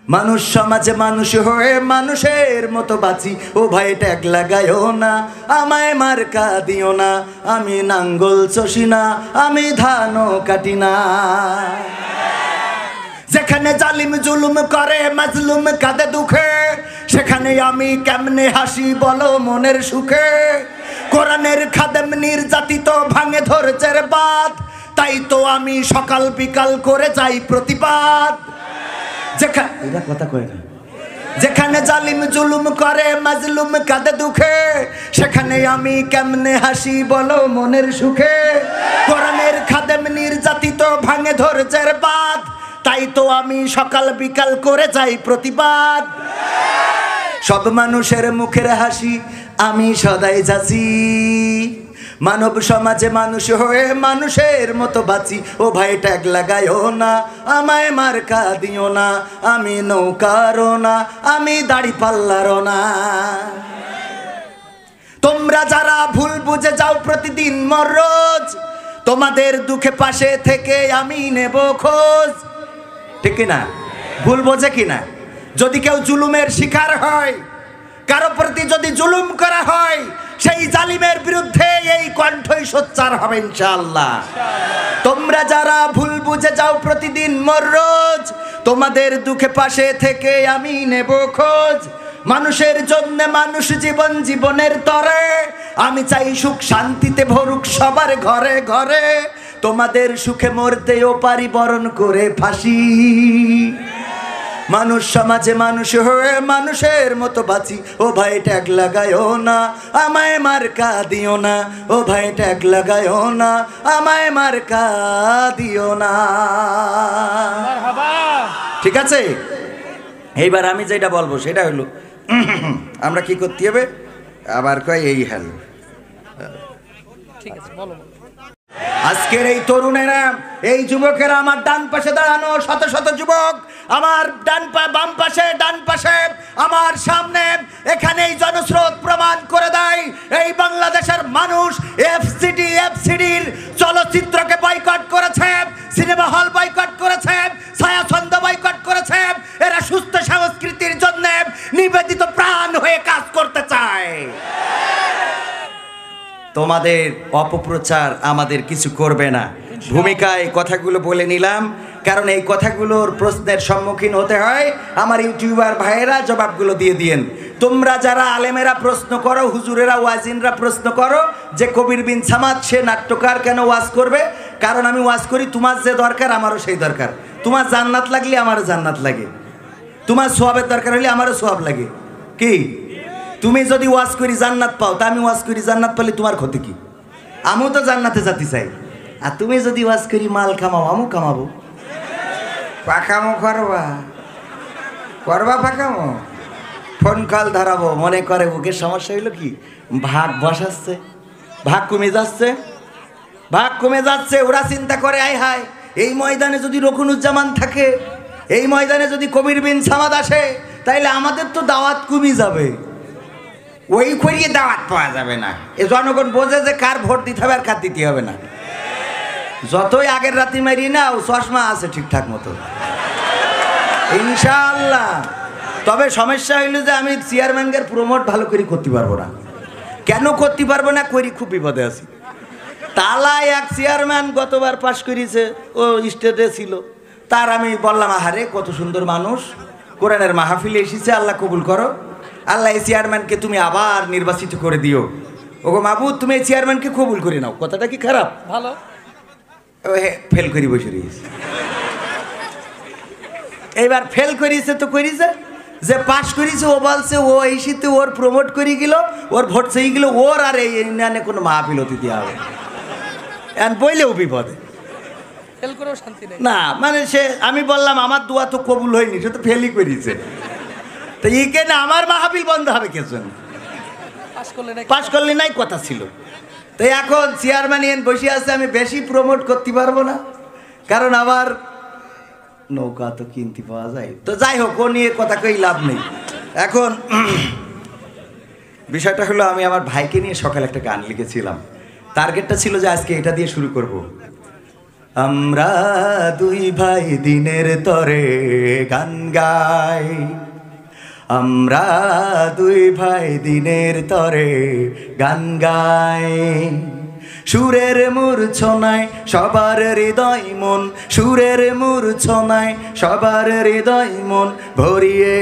মানুষ সমাজে মানুষ হয়ে মানুষের মতো বাঁচি, ও ভাই ট্যাগ লাগায়ও না, আমায় মার্কা দিও না, আমি নাঙ্গল চষি না, আমি ধানও কাটি না। যেখানে জালিম জুলুম করে মাজলুম কাঁদে দুঃখে, সেখানে আমি কেমনে হাসি বলো মনের সুখে। কোরআনের খাদেম নির্যাতিত ভাঙে ধরছের বাদ, তাই তো আমি সকাল বিকাল করে যাই প্রতিবাদ। যেখানে জালিম জুলুম করে মাজলুম কাঁদে দুঃখে, সেখানে আমি কেমনে হাসি বলো মনের সুখে। কোরআনের খাদেম নির্যাতিত ভাঙে ধরছের বাদ, তাই তো আমি সকাল বিকাল করে যাই প্রতিবাদ। সব মানুষের মুখের হাসি আমি সদাই যাচ্ছি, মানব সমাজে মানুষ হয়ে মানুষের মতো বাঁচি, ও ভাই ট্যাগ লাগায়ও না, আমায় মার্কা দিও না, আমি নৌকারও না, আমি দাড়ি পাল্লারও না। তোমরা যারা ভুল বুঝে যাও প্রতিদিন মররোজ, তোমাদের দুঃখে পাশে থেকে আমি নেব খোঁজ। ঠিক না? ভুল বোঝে কিনা? যদি কেউ জুলুমের শিকার হয়, কারো প্রতি যদি জুলুম করা হয়, সেই জালিমের বিরুদ্ধে এই কণ্ঠই সোচ্চার হবে ইনশাআল্লাহ। তোমরা যারা ভুল বুঝে যাও প্রতিদিন মররোজ, তোমাদের দুঃখে পাশে থেকে আমি নেব খোঁজ। মানুষের জন্য মানুষ জীবন জীবনের তরে, আমি চাই সুখ শান্তিতে ভরুক সবার ঘরে ঘরে। তোমাদের সুখে মরতেও পারি বরণ করে ফাঁসি। মানুষ সমাজে মানুষ হয়ে মানুষের মতো বাঁচি, ও ভাই ট্যাগ লাগায়ও না, আমায় মার্কা দিও না, ও ভাই ট্যাগ লাগায়ও না, আমায় মার্কা দিও না। ঠিক আছে? এইবার আমি যেটা বলবো সেটা হলো, আমরা কি করতে হবে আবার কয় এই হাল। ঠিক আছে, বলো। আজকের এই তরুণেরা, এই যুবকেরা, আমার ডান পাশে দাঁড়ানো শত শত যুবক, আমার বাম পাশে, ডান পাশে, আমার সামনে, এখানেই জনস্রোত প্রমাণ করে দেয় এই বাংলাদেশের মানুষ এফসিডির চলচ্চিত্রকে বয়কট করেছে, সিনেমা হল বয়কট করেছে, ছায়াছন্দ বয়কট করেছে। এরা সুস্থ সংস্কৃতির জন্য নিবেদিত প্রাণ হয়ে কাজ করতে চায়। তোমাদের অপপ্রচার আমাদের কিছু করবে না। ভূমিকায় কথাগুলো বলে নিলাম, কারণ এই কথাগুলোর প্রশ্নের সম্মুখীন হতে হয়। আমার ইউটিউবার ভাইয়েরা জবাবগুলো দিয়ে দিয়েন। তোমরা যারা আলেমেরা প্রশ্ন করো, হুজুরেরা ওয়াজিনরা প্রশ্ন করো যে কবির বিন সামাদ সে নাট্যকার কেন ওয়াজ করবে? কারণ আমি ওয়াজ করি, তোমার যে দরকার আমারও সেই দরকার। তোমার জান্নাত লাগলে আমারও জান্নাত লাগে, তোমার সোয়াবের দরকার হলে আমারও সোয়াব লাগে। কি তুমি যদি ওয়াজ করি জান্নাত পাও, তা আমি ওয়াজ করি জান্নাত পেলে তোমার ক্ষতি কি? আমিও তো জান্নাতে যেতে চাই। আর তুমি যদি ওয়াজ করি মাল কামাও, আমিও কামাবো। পাকামো করবা পাকামো, ফোন কল ধরাবো। মনে করে ওকে সমস্যা হইলো কি, ভাগ বসাচ্ছে, ভাগ কমে যাচ্ছে, ভাগ কমে যাচ্ছে। ওরা চিন্তা করে আয় হায়, এই ময়দানে যদি রকুনুজ্জামান থাকে, এই ময়দানে যদি কবির বিন সামাদ আসে, তাইলে আমাদের তো দাওয়াত কমে যাবে, ওই করিয়ে দাওয়াত পাওয়া যাবে না। এ জনগণ বোঝে যে কার ভোট দিতে হবে আর কার দিতে হবে না। যতই আগের রাতে মারি না, ও চশমা আছে ঠিকঠাক মতো ইনশাআল্লাহ। তবে সমস্যা হইল যে আমি চেয়ারম্যানকে প্রমোট ভালো করে করতে পারবো না। কেন করতে পারবো না? করি খুব বিপদে আছি। তালায় এক চেয়ারম্যান গতবার পাশ করেছে, ও স্টেটে ছিল। তার আমি বললাম, আহারে কত সুন্দর মানুষ, কোরআনের মাহফিলে এসেছে, আল্লাহ কবুল করো, আল্লাহ এই চেয়ারম্যানকে তুমি আবার নির্বাচিত করে দিও। ওগো মাহবুব, তুমি এই চেয়ারম্যানকে কবুল করে নাও। কথাটা কি খারাপ? ভালো। ফেল করি বসে রয়েছে। এইবার ফেল করিছে তো করিছে, যে পাশ করিছে ও বলছে ও এই শীতে ওর প্রমোট করে গেল, ওর ভোট চেয়ে গেল, ওর আর এই ইউনিয়নে কোনো মাহফিল হতে দেওয়া হবে বইলেও বিপদে। না মানে সে, আমি বললাম আমার দোয়া তো কবুল হয়নি, সে তো ফেলই করেছে, তো এইখানে আমার মাহফিল বন্ধ হবে কেন? পাশ করলে নাই কথা ছিল। তো এখন চেয়ারম্যান বসে আছে, আমি বেশি প্রমোট করতে পারবো না, কারণ আবার নৌকা তো কিনতে পাওয়া যায়। তো যাই হোক, ও নিয়ে কথা কই লাভ নেই। এখন বিষয়টা হলো, আমি আমার ভাইকে নিয়ে সকালে একটা গান লিখেছিলাম। টার্গেটটা ছিল যে আজকে এটা দিয়ে শুরু করব। আমরা দুই ভাই দিনের তরে গান গাই, আমরা দুই ভাই দিনের তরে গান গাই। সুরের মূর্ছনায় সবার হৃদয় মন, সুরের মূর্ছনায় সবার হৃদয় মন ভরিয়ে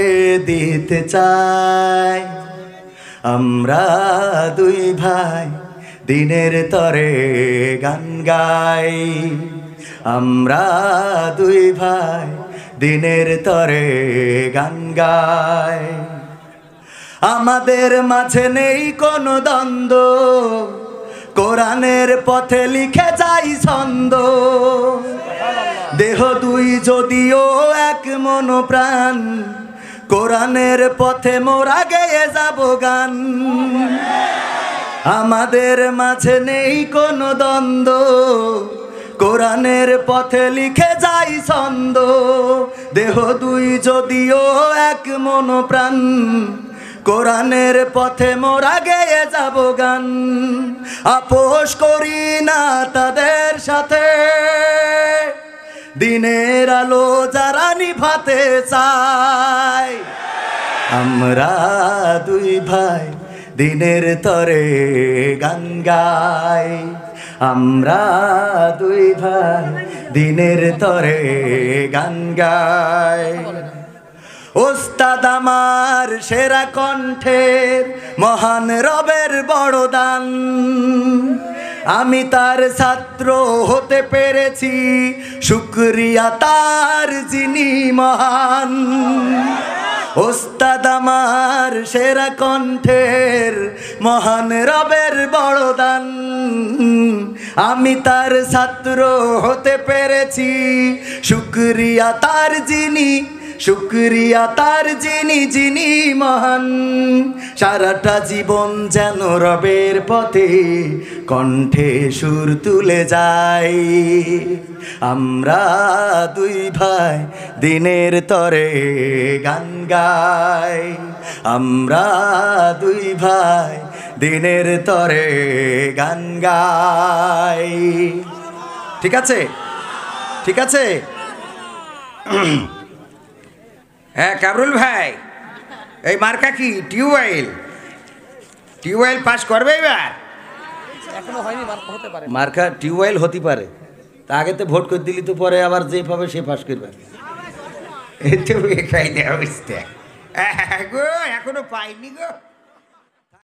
দিতে চাই। আমরা দুই ভাই দিনের তরে গান গাই, আমরা দুই ভাই দিনের তরে গান গাই। আমাদের মাঝে নেই কোনো দ্বন্দ্ব, কোরআনের পথে লিখে যাই ছন্দ। দেহ দুই যদিও এক মন প্রাণ, কোরআনের পথে মোরা গেয়ে যাব গান। আমাদের মাঝে নেই কোনো দ্বন্দ্ব, কোরআনের পথে লিখে যাই ছন্দ। দেহ দুই যদিও এক মন প্রাণ, কোরআনের পথে মোরা গেয়ে যাব গান। আপোষ করি না তাদের সাথে, দিনের আলো যারা নিভাতে চায়। আমরা দুই ভাই দিনের তরে গান গাই, আমরা দুই ভাই দিনের তরে গান গাই। ওস্তাদ আমার সেরা কণ্ঠের মহান রবের বড় দান, আমি তার ছাত্র হতে পেরেছি, শুকরিয়া তার যিনি মহান। ওস্তাদ আমার সেরা কণ্ঠের মহান রবের বড় দান, আমি তার ছাত্র হতে পেরেছি, শুকরিয়া তার যিনি, শুকরিয়া তার যিনি যিনি মহান। সারাটা জীবন যেন রবের পথে কণ্ঠে সুর তুলে যাই। আমরা দুই ভাই দিনের তরে গান গাই, আমরা দুই ভাই দিনের তরে গান গাই। ঠিক আছে, ঠিক আছে। হ্যাঁ কামরুল ভাই, এই মার্কা কি? টিউবওয়েল। টিউবওয়েল পাস করবে এবার? এখনো হয়নি, মার্কা হতে পারে। মার্কা টিউবওয়েল হতে পারে, তা আগে তো ভোট করে দিলি তো পরে আবার যে পাবে সে পাস করবে। এই তো খাই দেওয়া বুঝতে গো, এখনো পাইনি গো।